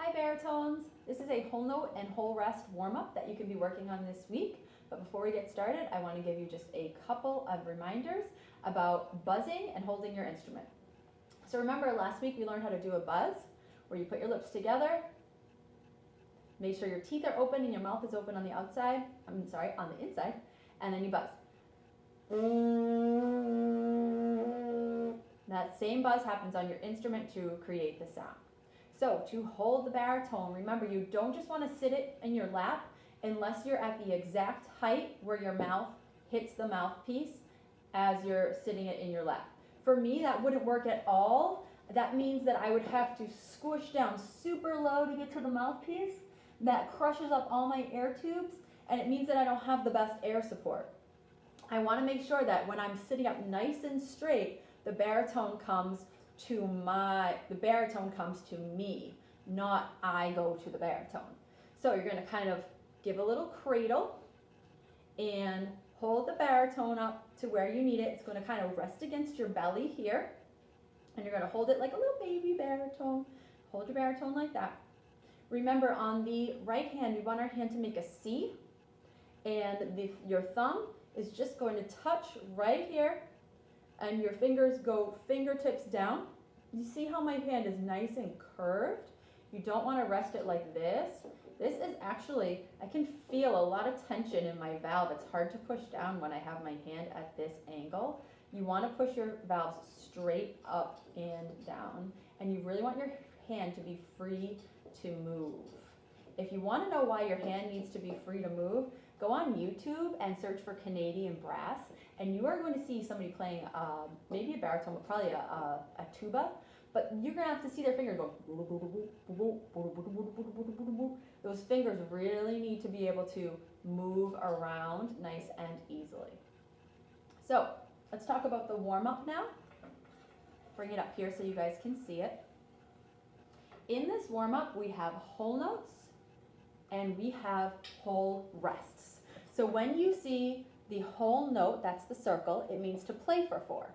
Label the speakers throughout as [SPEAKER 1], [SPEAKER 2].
[SPEAKER 1] Hi baritones! This is a whole note and whole rest warm-up that you can be working on this week. But before we get started, I want to give you just a couple of reminders about buzzing and holding your instrument. So remember last week we learned how to do a buzz where you put your lips together, make sure your teeth are open and your mouth is open on the outside, on the inside, and then you buzz. That same buzz happens on your instrument to create the sound. So to hold the baritone, remember you don't just want to sit it in your lap unless you're at the exact height where your mouth hits the mouthpiece as you're sitting it in your lap. For me, that wouldn't work at all. That means that I would have to squish down super low to get to the mouthpiece. That crushes up all my air tubes, and it means that I don't have the best air support. I want to make sure that when I'm sitting up nice and straight, the baritone comes to me, not I go to the baritone. So you're going to kind of give a little cradle and hold the baritone up to where you need it. It's going to kind of rest against your belly here, and you're going to hold it like a little baby baritone. Hold your baritone like that. Remember, on the right hand, we want our hand to make a C, and your thumb is just going to touch right here, and your fingers go fingertips down. You see how my hand is nice and curved? You don't want to rest it like this. This is actually, I can feel a lot of tension in my valve. It's hard to push down when I have my hand at this angle. You want to push your valves straight up and down, and you really want your hand to be free to move. If you want to know why your hand needs to be free to move, go on YouTube and search for Canadian brass, and you are going to see somebody playing maybe a baritone, but probably a tuba, but you're going to have to see their fingers go. Those fingers really need to be able to move around nice and easily. So let's talk about the warm-up now. Bring it up here so you guys can see it. In this warm-up, we have whole notes and we have whole rests. So when you see the whole note, that's the circle, it means to play for 4.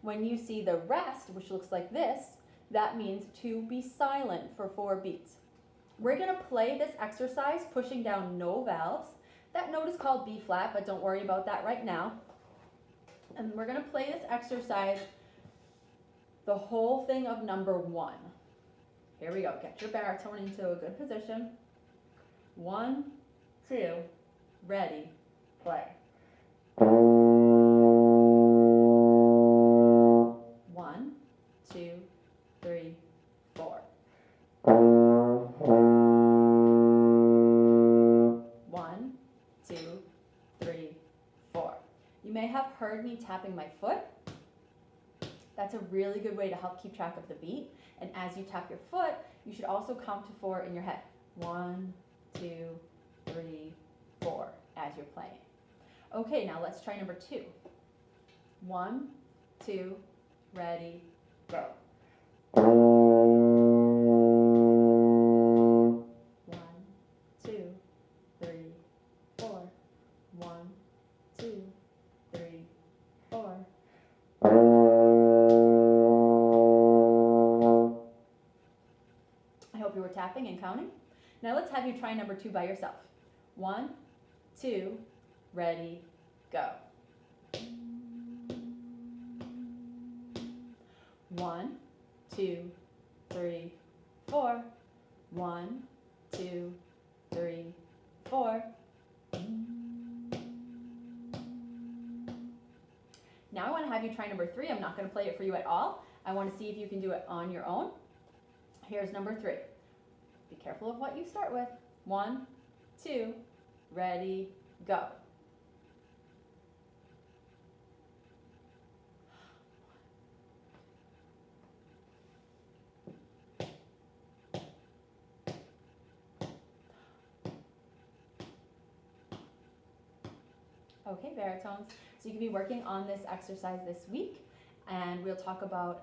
[SPEAKER 1] When you see the rest, which looks like this, that means to be silent for 4 beats. We're going to play this exercise pushing down no valves. That note is called B flat, but don't worry about that right now. And we're going to play this exercise the whole thing of number 1. Here we go. Get your baritone into a good position. 1, 2, ready, play. 1, 2, 3, 4. 1, 2, 3, 4. You may have heard me tapping my foot. That's a really good way to help keep track of the beat. And as you tap your foot, you should also count to 4 in your head. 1, 2, 3, 4 as you're playing. Okay, now let's try number 2. 1, 2, ready, go. 1, 2, 3, 4. 1, 2, 3, 4. I hope you were tapping and counting. Now let's have you try number 2 by yourself. 1, 2, ready, go. 1, 2, 3, 4. 1, 2, 3, 4. Now I want to have you try number 3. I'm not going to play it for you at all. I want to see if you can do it on your own. Here's number 3. Be careful of what you start with. 1, 2, ready, go. Okay, baritones. So you can be working on this exercise this week, and we'll talk about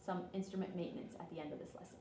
[SPEAKER 1] some instrument maintenance at the end of this lesson.